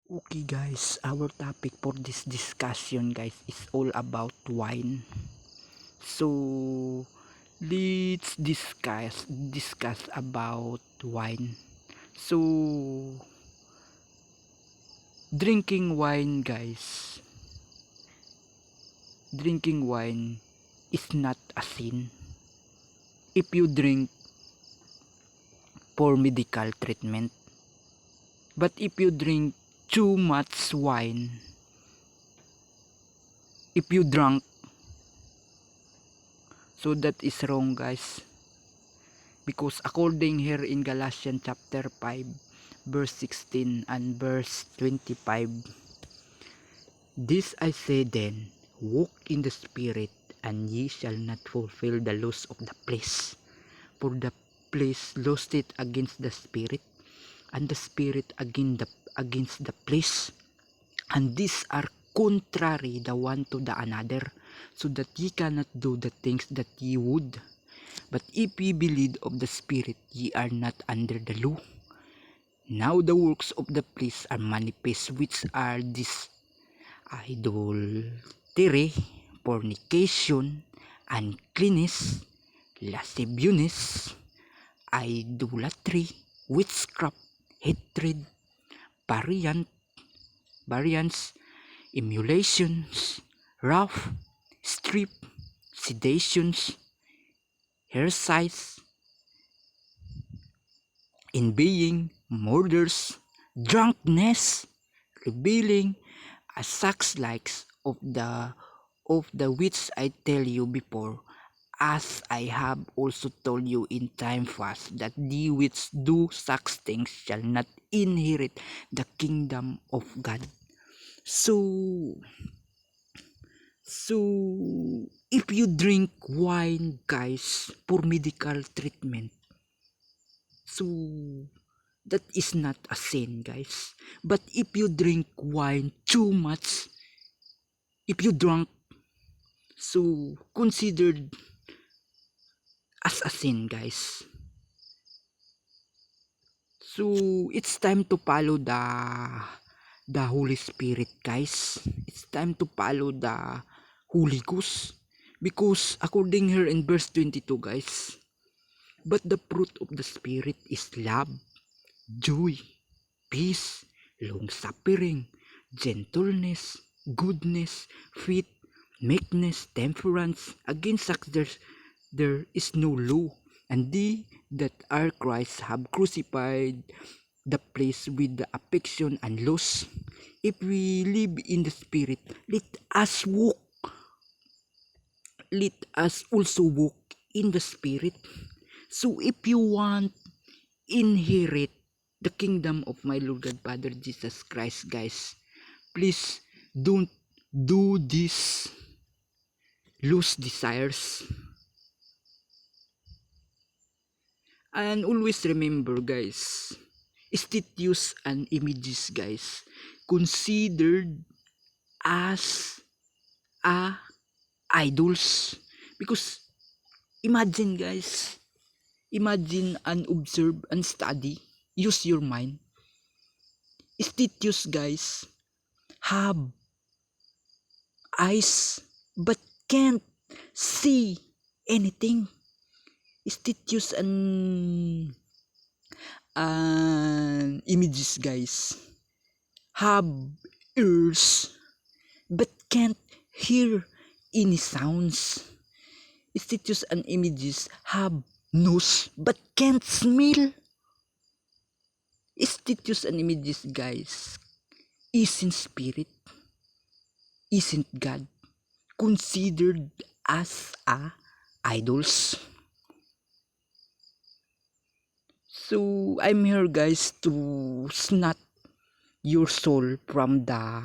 Okay guys, our topic for this discussion guys is all about wine. So let's discuss about wine. So drinking wine guys, drinking wine is not a sin if you drink for medical treatment. But if you drink too much wine, if you drunk, so that is wrong guys. Because according here in Galatians chapter 5 verse 16 and verse 25, this I say then, walk in the spirit, and ye shall not fulfill the lust of the flesh. For the flesh lusteth against the spirit, and the spirit against the flesh, and these are contrary the one to the another, so that ye cannot do the things that ye would. But if ye be led of the Spirit, ye are not under the law. Now the works of the flesh are manifest, which are this: idolatry, fornication, uncleanness, lasciviousness, idolatry, witchcraft, hatred, variance, emulations, wrath, strife, seditions, heresies, envying, murders, drunkenness, reveling, as such likes of the which I tell you before, as I have also told you in time past, that the which do such things shall not inherit the kingdom of God. So if you drink wine guys for medical treatment, so that is not a sin guys. But if you drink wine too much, if you drunk, so considered as a sin guys. So it's time to follow the Holy Spirit guys. It's time to follow the Holy Ghost, because according here in verse 22 guys, but the fruit of the Spirit is love, joy, peace, long-suffering, gentleness, goodness, faith, meekness, temperance. Against such there is no law. And they that are Christ have crucified the flesh with the affection and lust. If we live in the Spirit, let us also walk in the Spirit. So if you want inherit the kingdom of my Lord God Father Jesus Christ guys, please don't do this loose desires. And always remember guys, statues and images guys considered as idols. Because imagine guys, imagine and observe and study, use your mind. Statues guys have eyes but can't see anything. Statues and images guys have ears but can't hear any sounds. Statues and images have nose but can't smell. Statues and images guys isn't spirit, isn't God, considered as idols. So I'm here guys to snatch your soul from the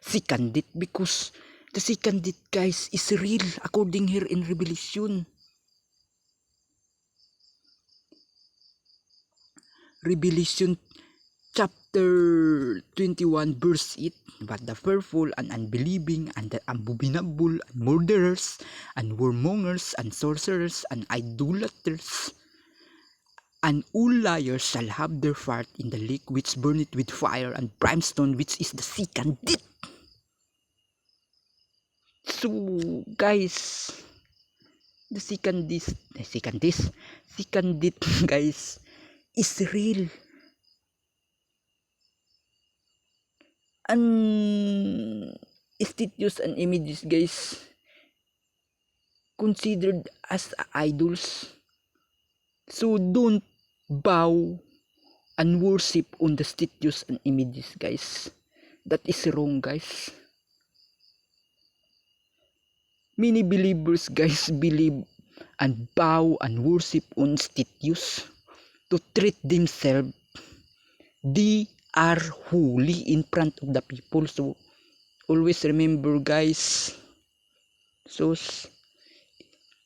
second death, because the second death guys is real according here in Revelation. Revelation chapter 21 verse 8. But the fearful and unbelieving and the abominable and murderers and warmongers and sorcerers and idolaters And all liars shall have their part in the lake which burneth with fire and brimstone, which is the second death. So guys, the second death guys is real. And statues and images guys considered as idols. So don't bow and worship on the statues and images guys. That is wrong guys. Many believers guys believe and bow and worship on statues to treat themselves they are holy in front of the people. So always remember guys, so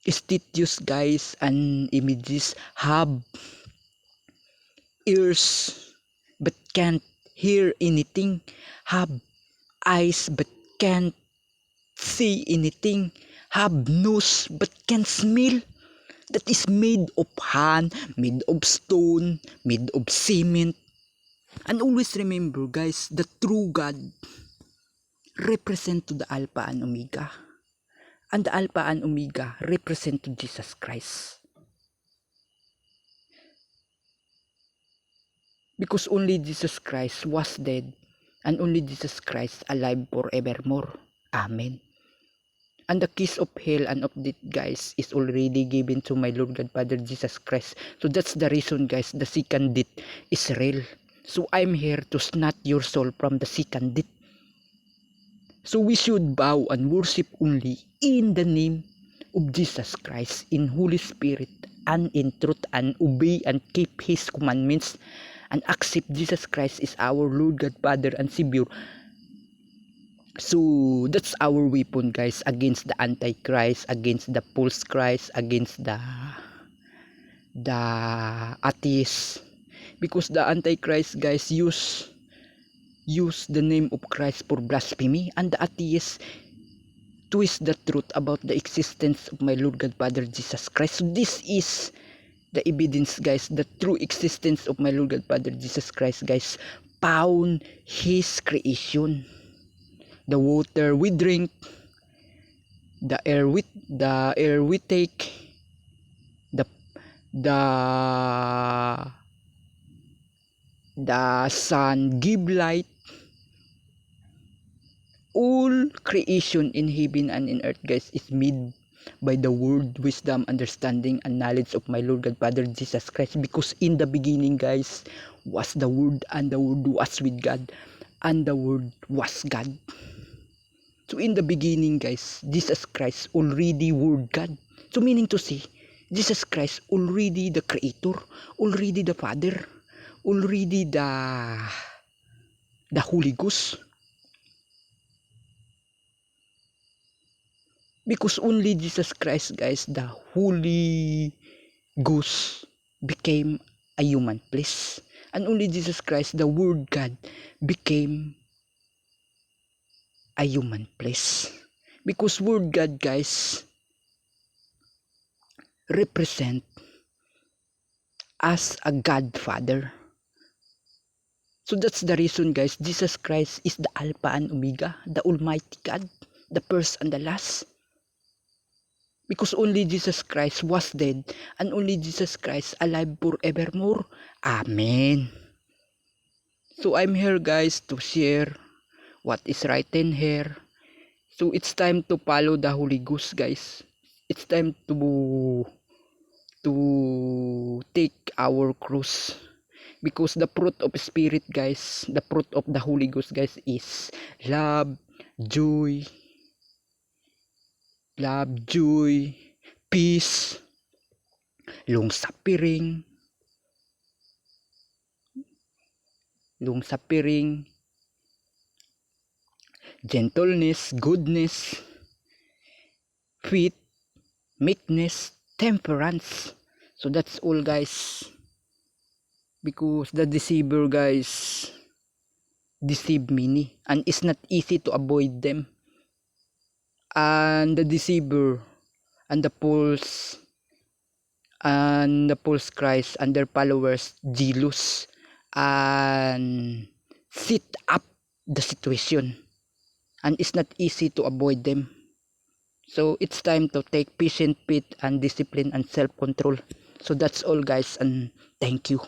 statues guys and images have ears but can't hear anything, have eyes but can't see anything, have nose but can't smell. That is made of hand, made of stone, made of cement. And always remember guys, the true God represent to the Alpha and Omega. And the Alpha and Omega represent to Jesus Christ. Because only Jesus Christ was dead and only Jesus Christ alive forevermore. Amen. And the keys of hell and of death guys is already given to my Lord God Father Jesus Christ. So that's the reason guys, the second death is real. So I'm here to snatch your soul from the second death. So we should bow and worship only in the name of Jesus Christ, in Holy Spirit and in truth, and obey and keep His commandments and accept Jesus Christ is our Lord God Father and Savior. So that's our weapon guys against the Antichrist, against the false Christ, against the atheists. Because the Antichrist guys use the name of Christ for blasphemy, and the atheists twist the truth about the existence of my Lord God Father Jesus Christ. So this is the evidence guys, the true existence of my Lord God Father Jesus Christ guys, found His creation. The water we drink, the air we take, the sun give light. All creation in heaven and in earth guys is made by the word, wisdom, understanding, and knowledge of my Lord God Father Jesus Christ. Because in the beginning guys was the Word, and the Word was with God, and the Word was God. So in the beginning guys, Jesus Christ already Word God. So meaning to say, Jesus Christ already the Creator, already the Father, already the Holy Ghost. Because only Jesus Christ guys, the Holy Ghost became a human flesh. And only Jesus Christ, the Word God, became a human flesh. Because Word God guys represent as a Godfather. So that's the reason guys, Jesus Christ is the Alpha and Omega, the Almighty God, the first and the last. Because only Jesus Christ was dead and only Jesus Christ alive forevermore. Amen. So I'm here guys to share what is written here. So it's time to follow the Holy Ghost guys. It's time to take our cross. Because the fruit of Spirit guys, the fruit of the Holy Ghost guys is love, joy, peace, long-suffering, gentleness, goodness, faith, meekness, temperance. So that's all guys. Because the deceiver guys deceive many and it's not easy to avoid them. And the deceiver and the false and the false Christ and their followers jealous and sit up the situation, and it's not easy to avoid them. So it's time to take patient faith and discipline and self-control. So that's all guys, and thank you.